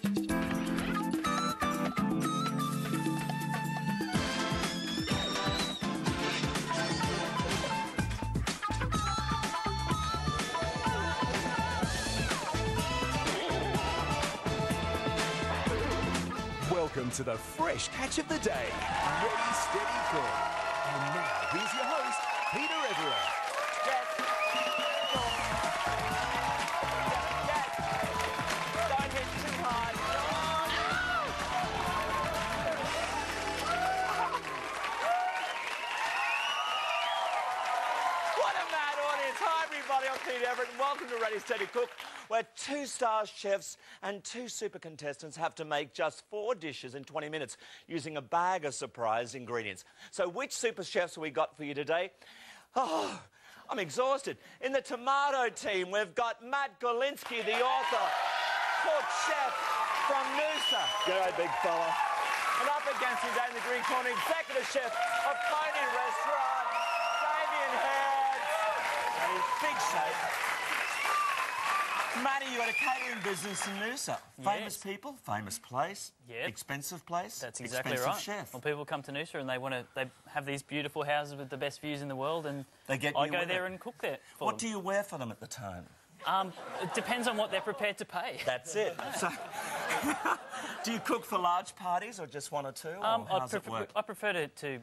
Welcome to the fresh catch of the day. Ready, steady, cook. And now, here's your host, Peter Everett. Yes. Don't hit too hard. What a mad audience. Hi, everybody. I'm Peter Everett, and welcome to Ready, Steady, Cook, where 2-star chefs and 2 super contestants have to make just 4 dishes in 20 minutes using a bag of surprise ingredients. So which super chefs have we got for you today? Oh, I'm exhausted. In the tomato team, we've got Matt Gorlinski, the author, cook chef from Noosa. G'day, big fella. And up against him, in the green corner, executive chef of Pony Restaurant, Damien Heads, and his big shape. Matty, you got a catering business in Noosa. Famous people, famous place, expensive place. That's exactly expensive right. chef. Well, people come to Noosa and they have these beautiful houses with the best views in the world, and I go there and cook there for What them. do you wear for them at the time? It depends on what they're prepared to pay. That's it. So, do you cook for large parties or just 1 or 2? Or how does it work? I prefer to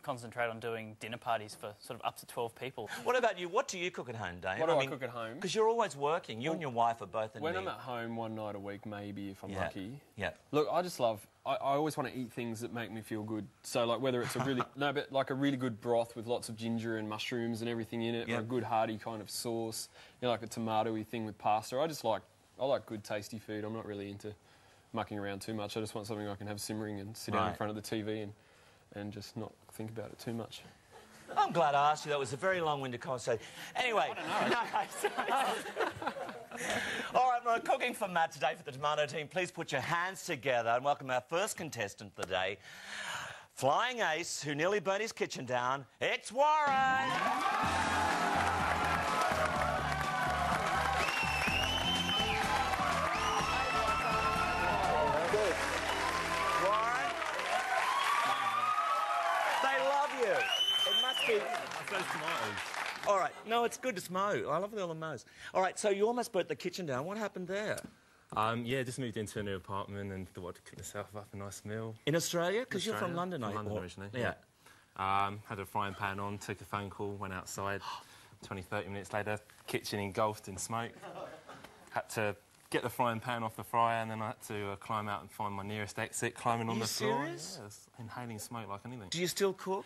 concentrate on doing dinner parties for sort of up to 12 people. What about you? What do you cook at home, Dave? What do I cook at home? Because you're always working. You and your wife are both in When I'm at home one night a week, maybe, if I'm lucky. Yeah. Look, I just love... I always want to eat things that make me feel good. So, like, whether it's a really... no, but like a really good broth with lots of ginger and mushrooms and everything in it, or a good hearty kind of sauce, you know, like a tomato-y thing with pasta. I like good, tasty food. I'm not really into mucking around too much. I just want something I can have simmering and sit down in front of the TV and just not think about it too much. I'm glad I asked you. That was a very long-winded conversation. Anyway... I don't know. All right, we're cooking for Matt today for the tomato team. Please put your hands together and welcome our first contestant of the day. Flying ace, who nearly burnt his kitchen down. It's Warren! Warren? They love you. It must be... Those tomatoes. All right. No, it's good to smoke. I love all the mows. All right, so you almost burnt the kitchen down. What happened there? Yeah, just moved into a new apartment and thought I'd cook myself up a nice meal. In Australia? Because you're from London, From London originally. Yeah. Had a frying pan on, took a phone call, went outside. 20, 30 minutes later, kitchen engulfed in smoke. Had to get the frying pan off the fryer and then I had to climb out and find my nearest exit, climbing on the floor. Serious? Yeah, inhaling smoke like anything. Do you still cook?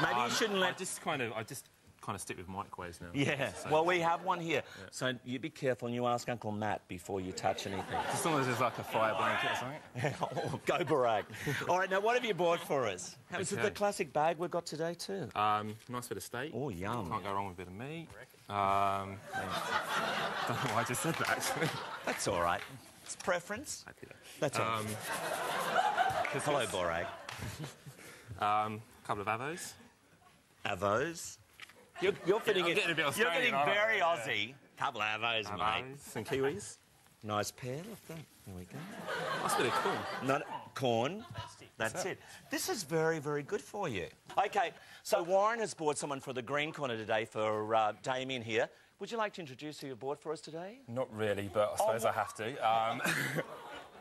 Maybe you shouldn't let... I just kind of stick with microwaves now. Yeah, So, well, we have one here. Yeah. So you be careful and you ask Uncle Matt before you touch anything. as long as there's like a fire blanket or something. Oh, go barag. All right, now what have you bought for us? Is it the classic bag we've got today too? Nice bit of steak. Oh, yum. Can't go wrong with a bit of meat. Don't know why I just said that, actually. That's all right. It's preference. That's all right. Hello, Borag. Couple of avos. Avos? You're fitting I'm it. getting a bit You're Australian, getting very aren't Aussie. Couple of avos, mate. Avos and kiwis. Nice pair. Look that. There we go. Nice bit of corn. Not corn. That's it. This is very, very good for you. OK, so Warren has bought someone for the green corner today for Damien here. Would you like to introduce who you bought for us today? Not really, but I suppose I have to.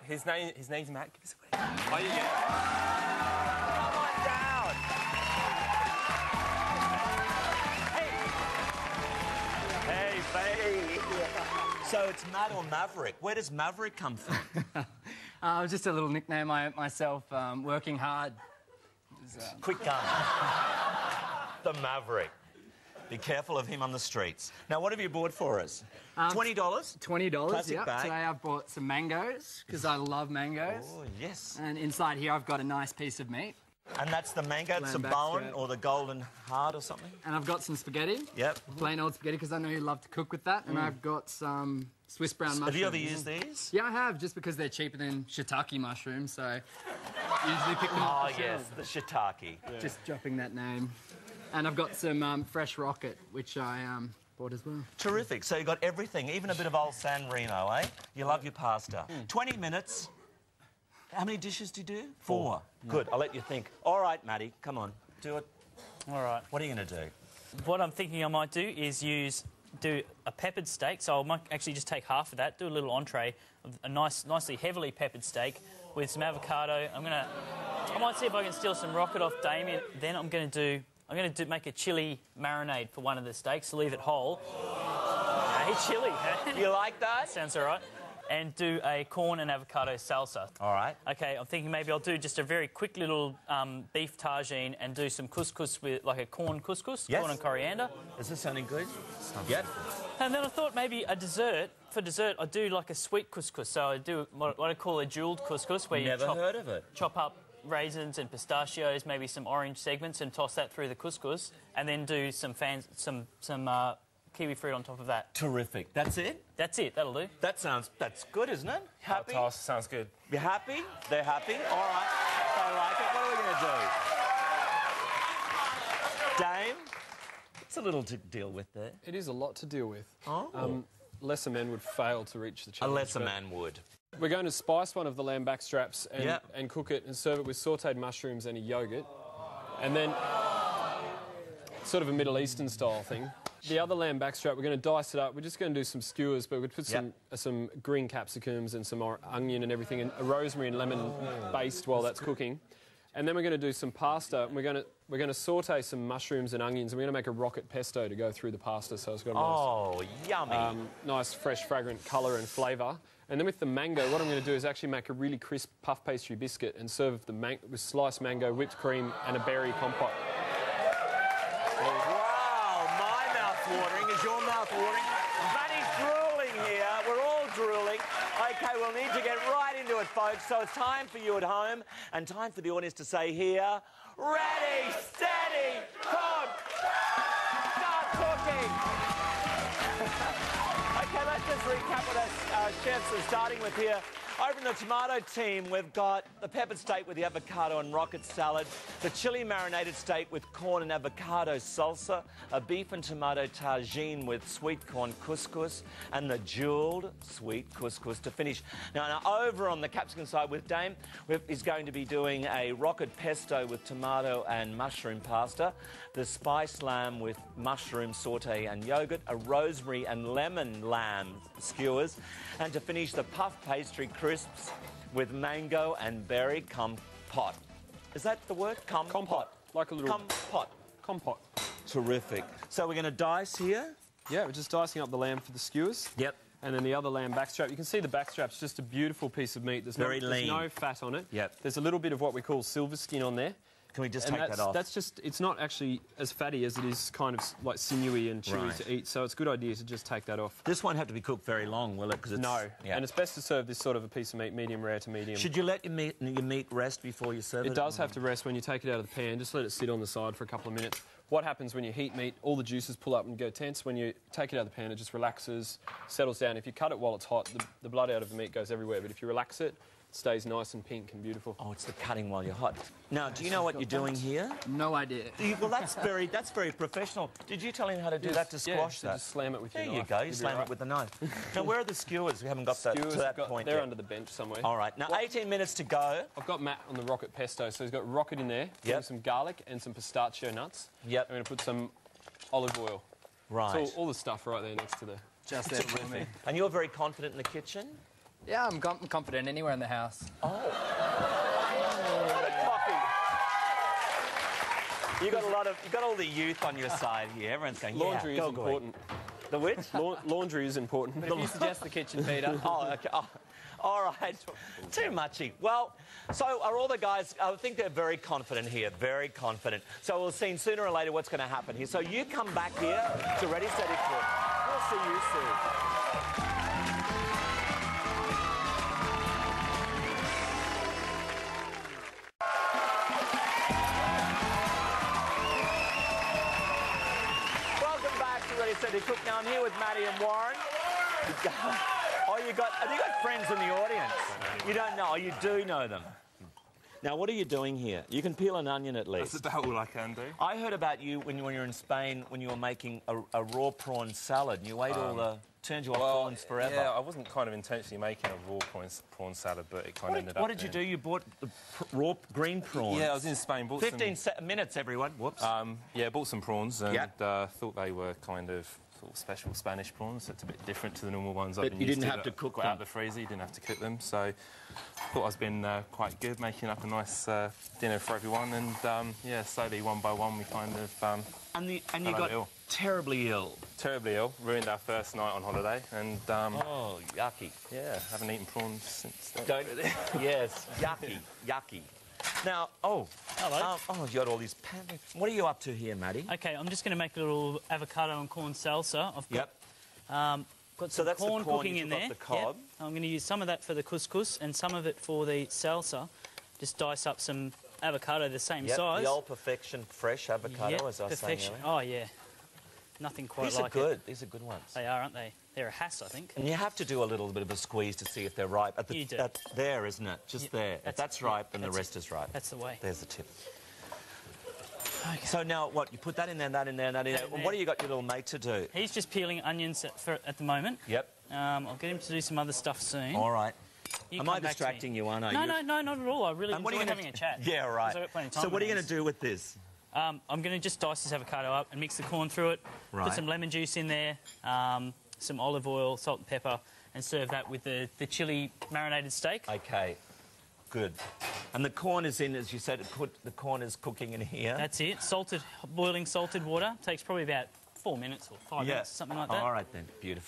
His name's Matt. Give us a wave. Oh, yeah. Come on down. Hey, babe. So it's Matt or Maverick. Where does Maverick come from? Just a little nickname myself, working hard. Quick gun. The Maverick. Be careful of him on the streets. Now, what have you bought for us? $20? $20, Classic yeah. bag. Today I've bought some mangoes, because I love mangoes. Oh, yes. And inside here I've got a nice piece of meat. And that's the mango, it's a Lamb bone backstroke. or the golden heart or something? And I've got some spaghetti. Yep. Plain old spaghetti, because I know you love to cook with that. And I've got some Swiss brown mushrooms. Have you ever used these? Yeah, I have, just because they're cheaper than shiitake mushrooms, so usually pick them up. Oh, yes, the shiitake. Just dropping that name. And I've got some fresh rocket, which I Bought as well. Terrific. So you got everything, even a bit of old San Remo, eh? You love your pasta. 20 minutes. How many dishes do you do? 4. Good. I'll let you think. All right, Maddie, come on. Do it. All right. What are you going to do? What I'm thinking I might do is do a peppered steak. So I might actually just take half of that, do a little entree of a nicely heavily peppered steak with some avocado. I might see if I can steal some rocket off Damien. Then I'm going to make a chili marinade for one of the steaks to leave it whole. Hey, chili. You like that? Sounds all right. And do a corn and avocado salsa. All right. Okay, I'm thinking maybe I'll do just a very quick little beef tagine and do some couscous with, like a corn couscous, Yes. corn and coriander. Is this sounding good? Yep. And then I thought maybe a dessert. For dessert, I do like a sweet couscous. So I do what I call a jeweled couscous, where you Never heard of it. chop up raisins and pistachios, maybe some orange segments, and toss that through the couscous, and then do some kiwi fruit on top of that. Terrific. That's it? That's it. That'll do. That's good, isn't it? Happy? Task sounds good. You happy? They're happy? All right. They like it. What are we going to do? Dame? It's a little to deal with there. It is a lot to deal with. Oh. Lesser men would fail to reach the A challenge. lesser but man would. We're going to spice one of the lamb backstraps and, Yep. and cook it and serve it with sautéed mushrooms and a yoghurt. And then, sort of a Middle Eastern style thing. The other lamb backstrap, we're going to dice it up. We're just going to do some skewers, but we'll put some green capsicums and some onion and everything, and a rosemary and lemon baste while that's cooking. And then we're going to do some pasta. And we're going to sauté some mushrooms and onions, and we're going to make a rocket pesto to go through the pasta, so it's got a nice, yummy. nice fresh, fragrant colour and flavour. And then with the mango, what I'm going to do is actually make a really crisp puff pastry biscuit and serve with sliced mango, whipped cream, and a berry compote. Wow, my mouth's watering. Is your mouth watering? Maddie's drooling here. We're all drooling. OK, we'll need to get right into it, folks. So it's time for you at home and time for the audience to say here, ready, steady, cook. Start cooking. OK, let's just recap what our chefs are starting with here. Over in the tomato team, we've got the peppered steak with the avocado and rocket salad, the chili marinated steak with corn and avocado salsa, a beef and tomato tagine with sweet corn couscous, and the jewelled sweet couscous to finish. Now over on the capsicum side with Dame, he's going to be doing a rocket pesto with tomato and mushroom pasta, the spiced lamb with mushroom saute and yoghurt, a rosemary and lemon lamb skewers, and to finish the puff pastry crisps with mango and berry compote. Is that the word? Compote. Like a little... Compote. Compote. Terrific. So we're going to dice here? Yeah, we're just dicing up the lamb for the skewers. Yep. And then the other lamb backstrap. You can see the backstrap's just a beautiful piece of meat. There's Very there's lean. no fat on it. Yep. There's a little bit of what we call silver skin on there. Can we just And take that off? That's just, it's not actually as fatty as it is kind of like sinewy and chewy Right. to eat, so it's a good idea to just take that off. This won't have to be cooked very long, will it? 'Cause it's, No, Yeah. and it's best to serve this sort of a piece of meat, medium rare to medium. Should you let your meat rest before you serve it? It does have to rest when you take it out of the pan. Just let it sit on the side for a couple of minutes. What happens when you heat meat, all the juices pull up and go tense. When you take it out of the pan, it just relaxes, settles down. If you cut it while it's hot, the blood out of the meat goes everywhere. But if you relax it, it stays nice and pink and beautiful. Oh, it's the cutting while you're hot. Now, do you know what you're doing here? No idea. Well, that's very professional. Did you tell him how to do that to squash so that? just slam it with There your you knife. go. You You'll be slam right. it with the knife. Now, where are the skewers? We haven't got that, Skewers, to that I've got- point they're yet. under the bench somewhere. All right. Now, 18 minutes to go. I've got Matt on the rocket pesto, so he's got rocket in there, Yep. some garlic and some pistachio nuts. Yep. I'm going to put some olive oil. Right. So all the stuff right there next to the... Just there for me. And you're very confident in the kitchen? Yeah, I'm confident anywhere in the house. Coffee. You got all the youth on your side here. Everyone's going, Laundry yeah, is important. The which? Laundry is important. If you suggest the kitchen, Peter. Oh, okay. Oh, all right. Too muchy. Well, so are all the guys, I think they're very confident here, very confident. So we'll see sooner or later what's going to happen here. So you come back here to Ready, Steady, Cook. We'll see you soon. Welcome back to Ready, Steady, Cook. Now I'm here with Maddie and Warren. Oh, have you got friends in the audience? You don't know. Oh, you do know them. Now, what are you doing here? You can peel an onion at least. That's about all I can do. I heard about you when you were in Spain when you were making a raw prawn salad. You ate all the... Turned you off prawns forever. Yeah, I wasn't kind of intentionally making a raw prawn salad, but it kind of ended up... What did you do? You bought the raw green prawns? Yeah, I was in Spain. Bought 15 minutes, everyone. Whoops. Yeah, bought some prawns and Yep. thought they were kind of sort of special Spanish prawns. So it's a bit different to the normal ones But I've been you used didn't to. have to cook got them. out of the freezer, you didn't have to cook them. So thought I was being quite good, making up a nice dinner for everyone. And yeah, slowly, one by one, we kind of... and you fell got ill. terribly ill. Terribly ill. Ruined our first night on holiday. And Oh, yucky. yeah, haven't eaten prawns since then. Don't... yes, yucky, yucky. Now, Hello. oh, you got all these What are you up to here, Maddie? Okay, I'm just going to make a little avocado and corn salsa. I've got, Yep. got So some that's the corn corn, cooking you in took there. off the cob. Yep. I'm going to use some of that for the couscous and some of it for the salsa. Just dice up some avocado the same Yep, size. the old Perfection fresh avocado, Yep, as I was perfection. saying earlier. Oh, yeah. Nothing quite These are like good. it. These are good ones. They are, aren't they? They're a hass, I think. And you have to do a little bit of a squeeze to see if they're ripe. At the, You do. There, isn't it? Just Yep, there. If that's ripe, then the rest is ripe. That's the way. There's the tip. Okay. So now, what? You put that in there, that in there, that in there. That in there. What do you got your little mate to do? He's just peeling onions at the moment. Yep. I'll get him to do some other stuff soon. All right. You Am come I back to me. distracting you, aren't I? No, You- no, not at all. I really And what are enjoy you gonna having a chat. Yeah, right. 'Cause I've got plenty of time So what are on you going to this. do with this? I'm going to just dice this avocado up and mix the corn through it. Right. Put some lemon juice in there, some olive oil, salt and pepper, and serve that with the chili marinated steak. Okay. Good. And the corn is in, as you said, the corn is cooking in here. That's it. Boiling salted water. Takes probably about 4 minutes or 5 minutes, something like that. All right then. Beautiful.